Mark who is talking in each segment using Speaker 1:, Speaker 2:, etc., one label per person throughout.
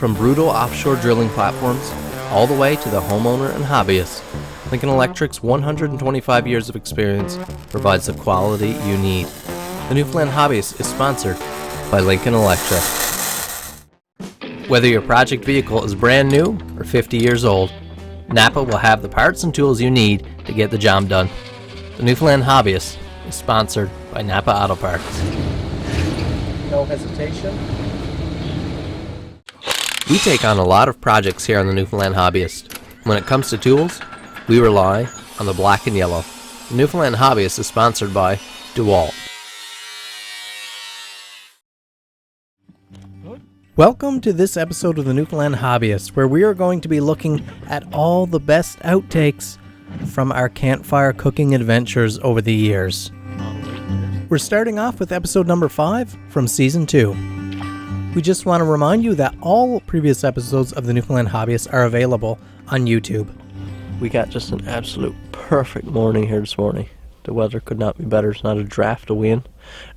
Speaker 1: From brutal offshore drilling platforms all the way to the homeowner and hobbyist, Lincoln Electric's 125 years of experience provides the quality you need. The Newfoundland Hobbyist is sponsored by Lincoln Electric. Whether your project vehicle is brand new or 50 years old, Napa will have the parts and tools you need to get the job done. The Newfoundland Hobbyist is sponsored by Napa Auto Parts. No hesitation. We take on a lot of projects here on the Newfoundland Hobbyist. When it comes to tools, we rely on the black and yellow. The Newfoundland Hobbyist is sponsored by DeWalt. Welcome to this episode of the Newfoundland Hobbyist, where we are going to be looking at all the best outtakes from our campfire cooking adventures over the years. We're starting off with episode number 5 from season 2. We just want to remind you that all previous episodes of the Newfoundland Hobbyist are available on YouTube. We got just an absolute perfect morning here this morning. The weather could not be better. It's not a draft of wind.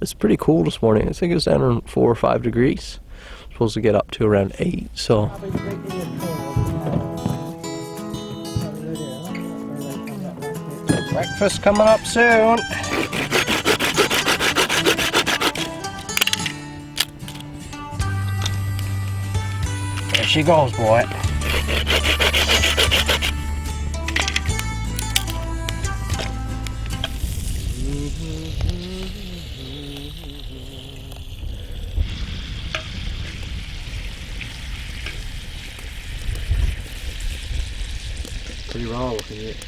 Speaker 1: It's pretty cool this morning. I think it's down around 4 or 5 degrees. Supposed to get up to around 8, so breakfast coming up soon. There she goes, boy. Pretty raw looking at it.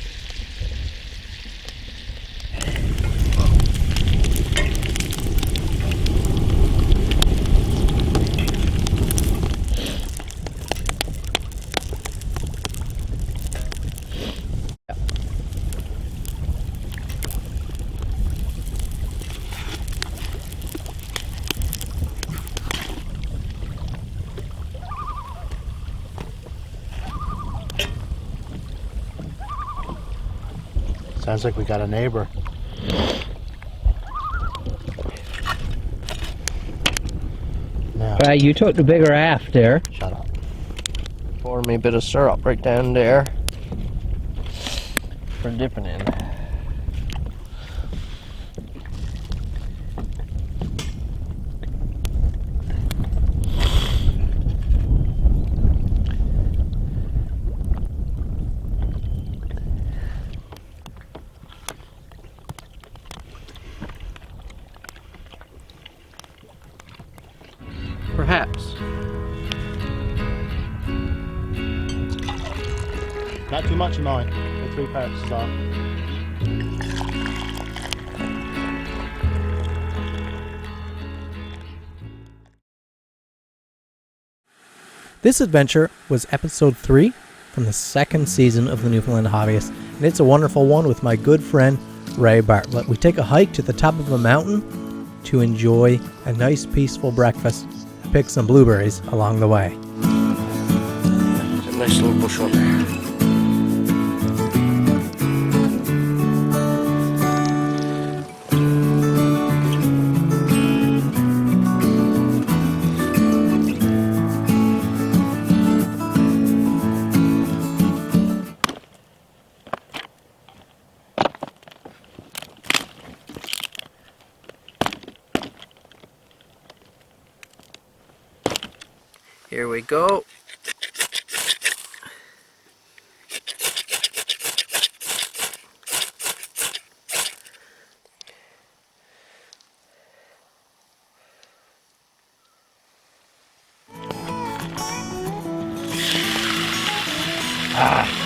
Speaker 1: Sounds like we got a neighbor. Now,
Speaker 2: you took the bigger half there.
Speaker 1: shut up. Pour me a bit of syrup right down there for dipping in. Perhaps.
Speaker 3: Not too much of mine. The 3 parts is off.
Speaker 1: This adventure was episode 3 from the 2nd season of the Newfoundland Hobbyist, and it's a wonderful one with my good friend Ray Bartlett. We take a hike to the top of a mountain to enjoy a nice peaceful breakfast, pick some blueberries along the way.
Speaker 3: There's a nice little bush on there.
Speaker 1: Here we go.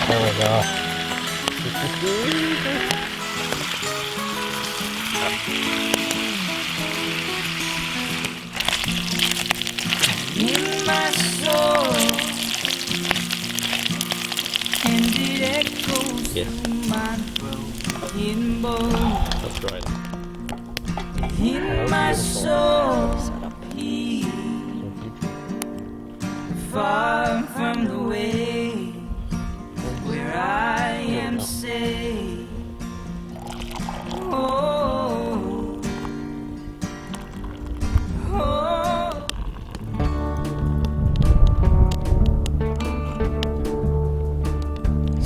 Speaker 1: There we go.
Speaker 4: In my soul, and it echoes through my broken bones.
Speaker 1: That's right.
Speaker 4: In my soul, peace, far from the way where I am safe. Oh, oh.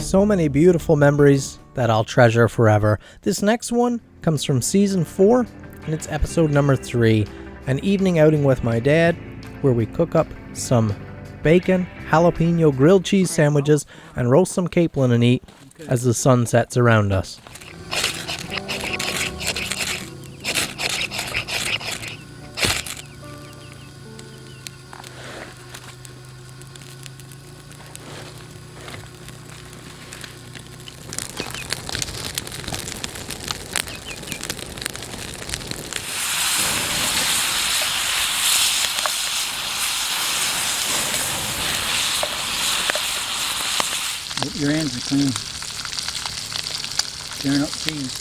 Speaker 1: so many beautiful memories that I'll treasure forever. This next one comes from season 4, and it's episode number 3, an evening outing with my dad, where we cook up some bacon, jalapeno grilled cheese sandwiches, and roast some capelin and eat as the sun sets around us.
Speaker 5: Hope your hands are clean. Tearing up cheese.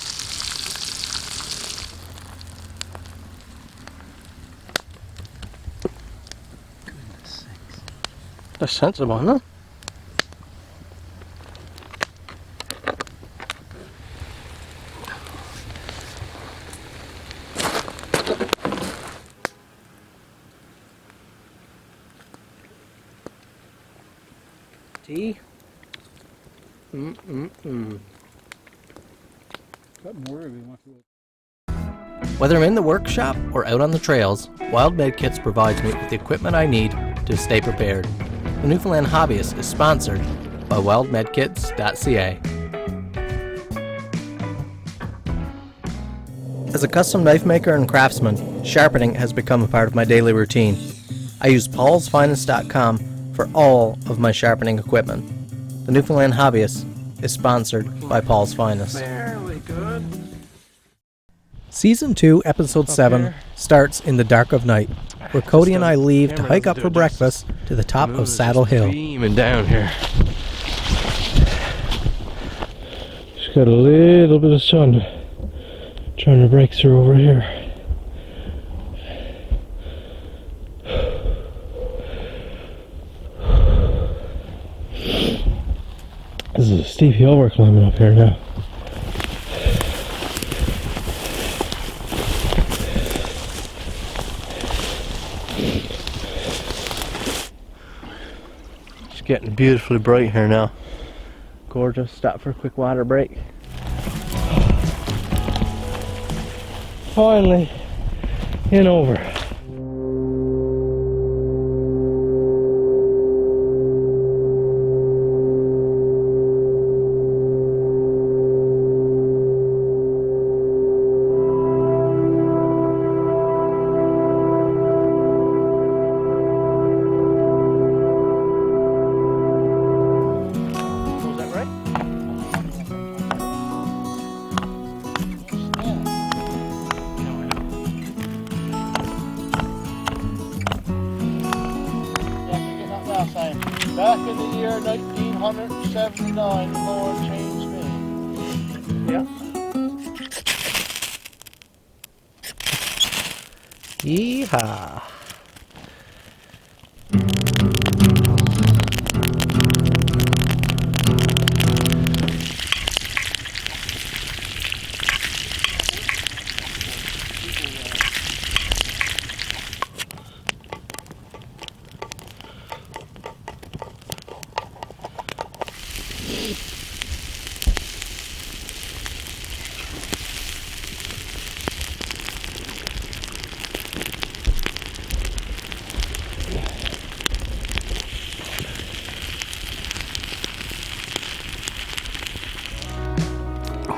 Speaker 5: Goodness sakes.
Speaker 3: That's sensible, isn't it?
Speaker 1: Tea?
Speaker 5: Got more if you want to.
Speaker 1: Whether I'm in the workshop or out on the trails, Wild Med Kits provides me with the equipment I need to stay prepared. The Newfoundland Hobbyist is sponsored by wildmedkits.ca. As a custom knife maker and craftsman, sharpening has become a part of my daily routine. I use paulsfinest.com for all of my sharpening equipment. The Newfoundland Hobbyist is sponsored by Paul's Finest.
Speaker 3: Fairly good.
Speaker 1: Season 2, Episode 7 starts in the dark of night, where Cody and I leave to hike up for breakfast to the top of Saddle Hill.
Speaker 3: Beaming down here.
Speaker 2: Just got a little bit of sun trying to break through over here. This is a steep hill we're climbing up here now.
Speaker 3: It's getting beautifully bright here now. Gorgeous. Stop for a quick water break.
Speaker 2: Finally, in over.
Speaker 5: Back in the year 1979, the Lord changed me.
Speaker 1: Yeah. Yeehaw.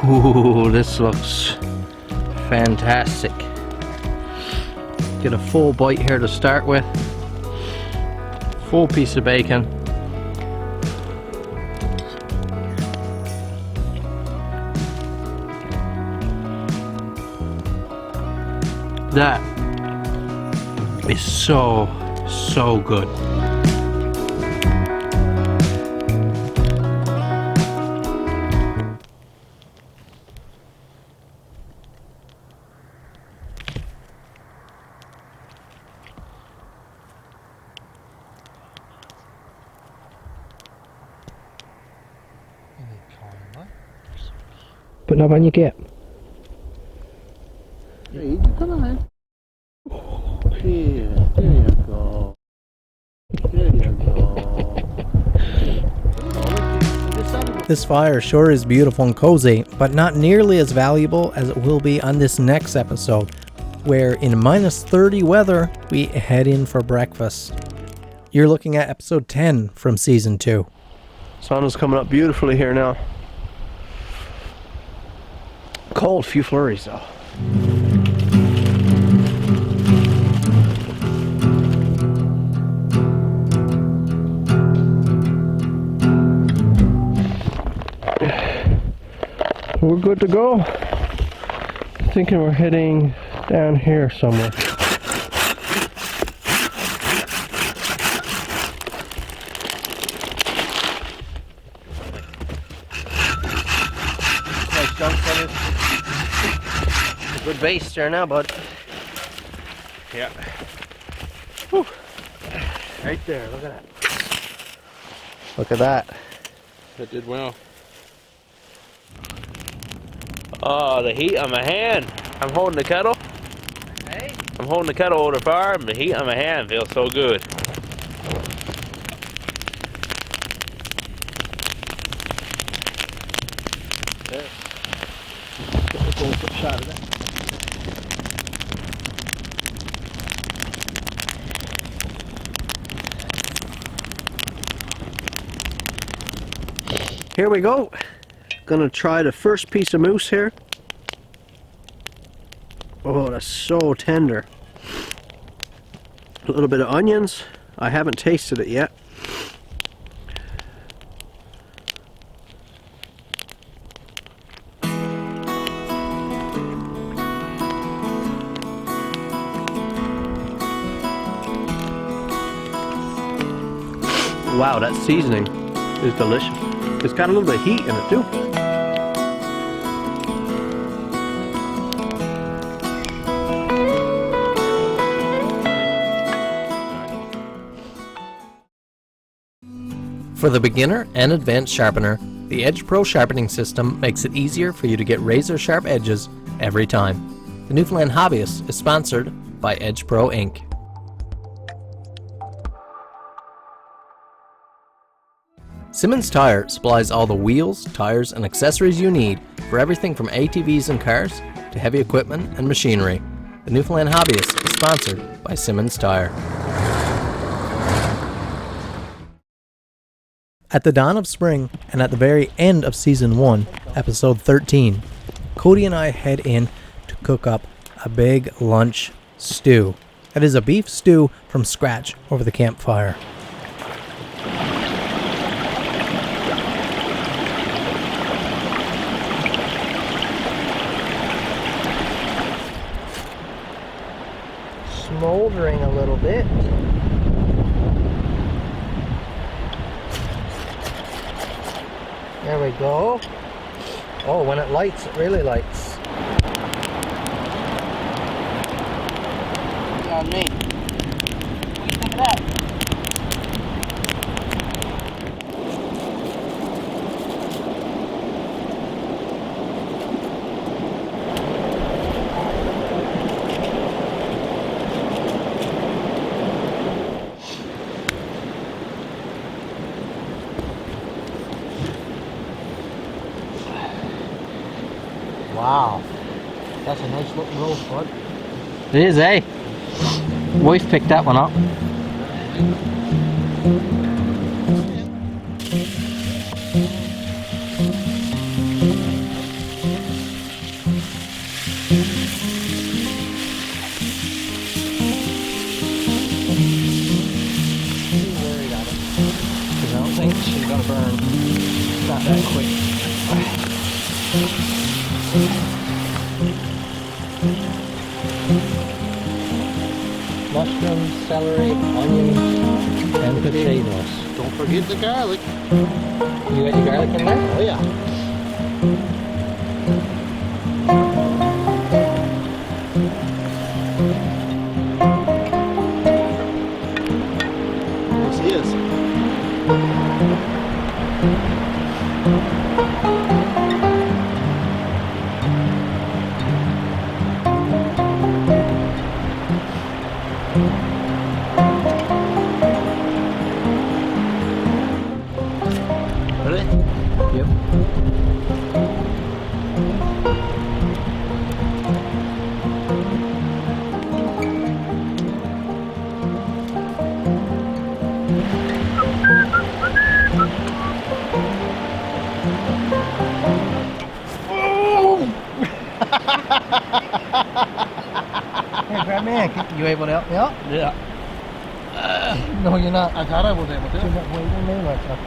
Speaker 3: Ooh, this looks fantastic. Get a full bite here to start with. Full piece of bacon. That is so good.
Speaker 2: Putting up on your cap.
Speaker 5: Come on. Here, there you go. There you go.
Speaker 1: This fire sure is beautiful and cozy, but not nearly as valuable as it will be on this next episode, where in minus 30 weather, we head in for breakfast. You're looking at episode 10 from season 2.
Speaker 3: Sun is coming up beautifully here now. Cold, few flurries though. We're good to go. Thinking we're heading down here somewhere. Nice junk feathers. A good base there now, bud. Yeah. Whew. Right there, look at that. Look at that.
Speaker 6: That did well. Oh, the heat on my hand. I'm holding the kettle.
Speaker 3: Hey?
Speaker 6: I'm holding the kettle over the fire, and the heat on my hand feels so good.
Speaker 3: There. Get a close-up shot of that. Here we go. Gonna try the first piece of moose here. Oh, that's so tender. A little bit of onions. I haven't tasted it yet. Wow, that seasoning is delicious. It's got a little bit of heat in it too.
Speaker 1: For the beginner and advanced sharpener, the Edge Pro sharpening system makes it easier for you to get razor sharp edges every time. The Newfoundland Hobbyist is sponsored by Edge Pro Inc. Simmons Tire supplies all the wheels, tires, and accessories you need for everything from ATVs and cars to heavy equipment and machinery. The Newfoundland Hobbyist is sponsored by Simmons Tire. At the dawn of spring, and at the very end of Season 1, Episode 13, Cody and I head in to cook up a big lunch stew. That is a beef stew from scratch over the campfire. Smoldering a little bit. There we go. Oh, when it lights, it really lights.
Speaker 5: On me. What do you think of that?
Speaker 3: Wow. That's a nice looking roast, bud.
Speaker 1: It is, eh? Wife picked that one up.
Speaker 3: Worried at it. Because I don't think she's gonna burn. Not that quick.
Speaker 1: Mushrooms, celery, onions, and potatoes.
Speaker 5: Don't forget the garlic.
Speaker 1: You got your garlic in there?
Speaker 5: Oh yeah. Yes, he is.
Speaker 3: Ready?
Speaker 1: Yep. Hey, grab me. You able to help me out?
Speaker 5: Yeah.
Speaker 1: No, you're not.
Speaker 5: I thought I was able
Speaker 1: Too
Speaker 5: to.
Speaker 1: much weight in there, my son.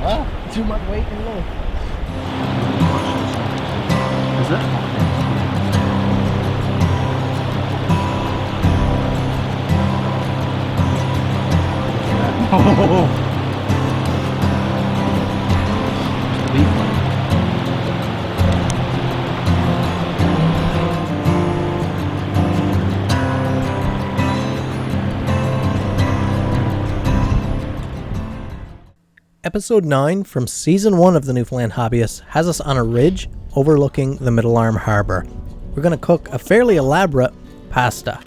Speaker 5: Huh?
Speaker 1: Too much weight in there.
Speaker 5: Is it?
Speaker 1: Episode 9 from Season 1 of the Newfoundland Hobbyist has us on a ridge overlooking the Middle Arm Harbour. We're going to cook a fairly elaborate pasta.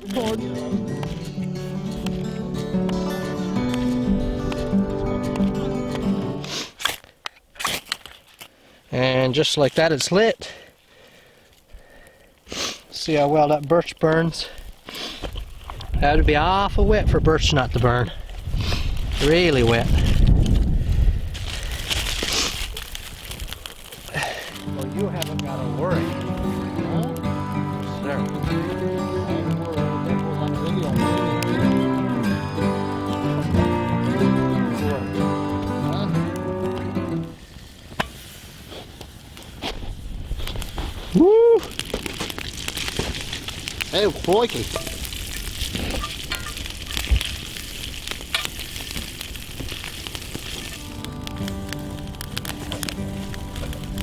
Speaker 1: And just like that, it's lit. See how well that birch burns? That would be awful wet for birch not to burn. Really wet. Well, you haven't got to worry.
Speaker 5: Woo! Hey, crikey.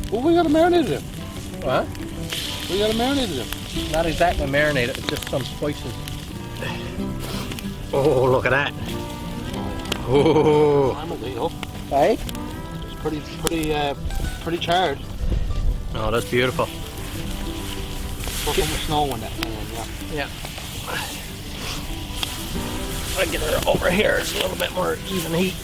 Speaker 5: What we got to marinate it in?
Speaker 1: What?
Speaker 5: We got to marinate it in.
Speaker 1: Not exactly marinated, it's just some spices. Oh, look at that. Oh.
Speaker 5: I'm a little.
Speaker 1: Hey?
Speaker 5: It's pretty charred.
Speaker 1: Oh, that's beautiful.
Speaker 5: Put some snow in that.
Speaker 1: Yeah. I get it over here, it's a little bit more even heat.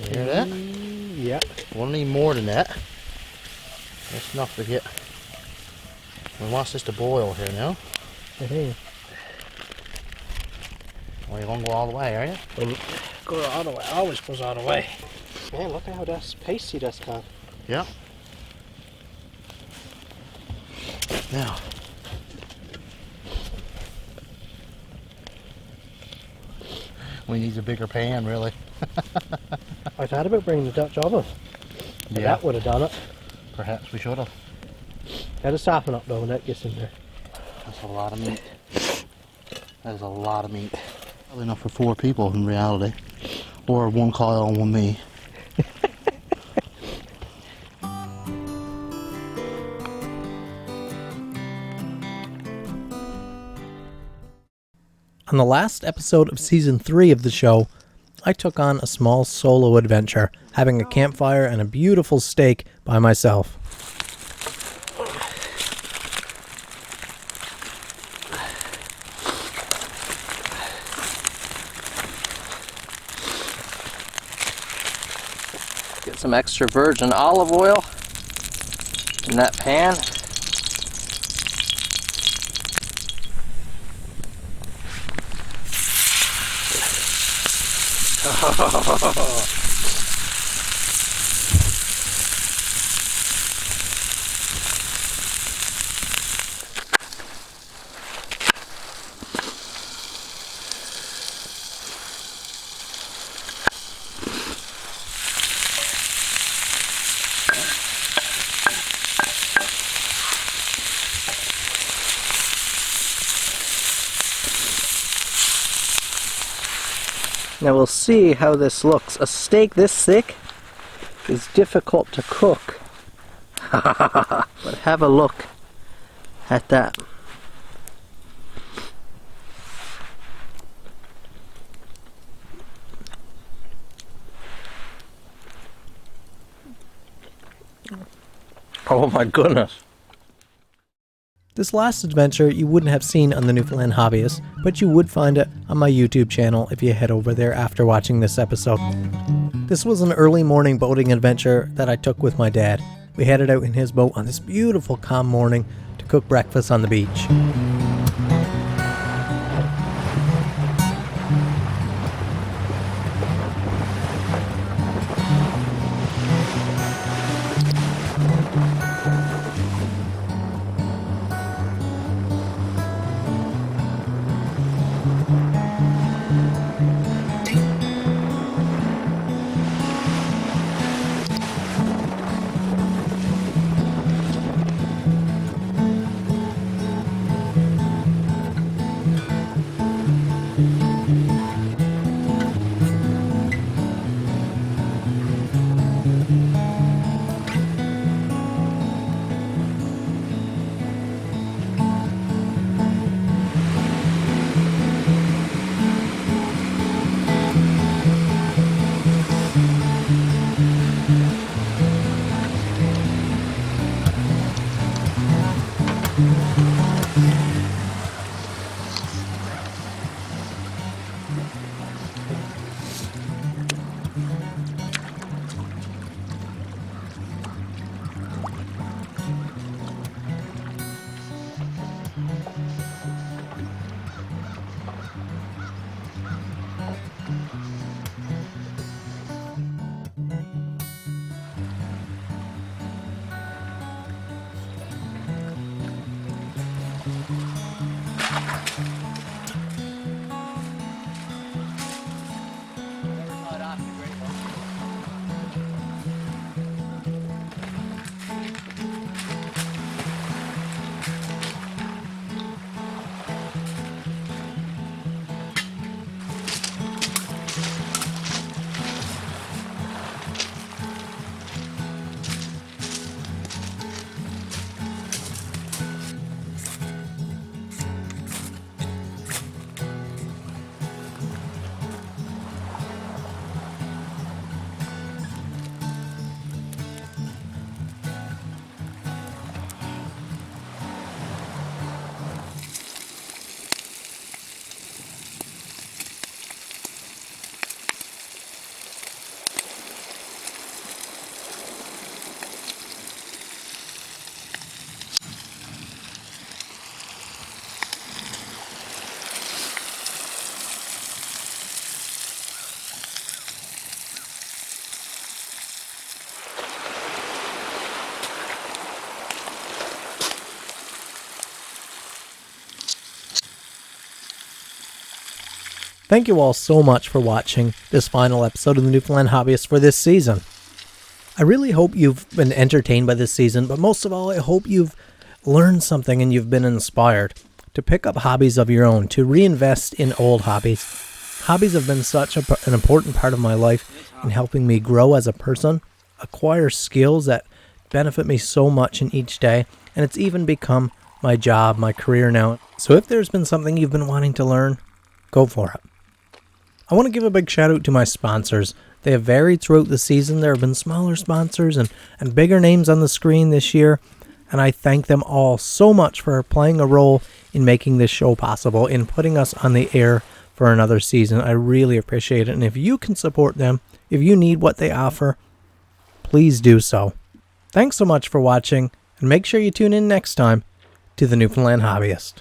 Speaker 5: You hear that?
Speaker 1: Yeah.
Speaker 5: We'll need more than that. Let's not forget. We want this to boil here now.
Speaker 1: Hey.
Speaker 5: Well, you won't go all the way, are you?
Speaker 1: Go all the way. Always goes all the way. Man, look at how that's pasty that's gone.
Speaker 5: Yeah. Now. We need a bigger pan, really.
Speaker 1: I thought about bringing the Dutch oven.
Speaker 5: Yeah.
Speaker 1: That would have done it.
Speaker 5: Perhaps we should have.
Speaker 1: Gotta soften up though when that gets in there.
Speaker 5: That's a lot of meat. That is a lot of meat. Probably enough for 4 people in reality. Or one Kyle and one me.
Speaker 1: On the last episode of Season 3 of the show, I took on a small solo adventure, having a campfire and a beautiful steak by myself. Get some extra virgin olive oil in that pan. Now we'll see how this looks. A steak this thick is difficult to cook. But have a look at that.
Speaker 3: Oh my goodness.
Speaker 1: This last adventure you wouldn't have seen on the Newfoundland Hobbyist, but you would find it on my YouTube channel if you head over there after watching this episode. This was an early morning boating adventure that I took with my dad. We headed out in his boat on this beautiful calm morning to cook breakfast on the beach. Thank you all so much for watching this final episode of the Newfoundland Hobbyist for this season. I really hope you've been entertained by this season, but most of all, I hope you've learned something and you've been inspired to pick up hobbies of your own, to reinvest in old hobbies. Hobbies have been such an important part of my life in helping me grow as a person, acquire skills that benefit me so much in each day, and it's even become my job, my career now. So if there's been something you've been wanting to learn, go for it. I want to give a big shout out to my sponsors. They have varied throughout the season. There have been smaller sponsors and bigger names on the screen this year, and I thank them all so much for playing a role in making this show possible, in putting us on the air for another season. I really appreciate it, and if you can support them, if you need what they offer, please do so. Thanks so much for watching, and make sure you tune in next time to the Newfoundland Hobbyist.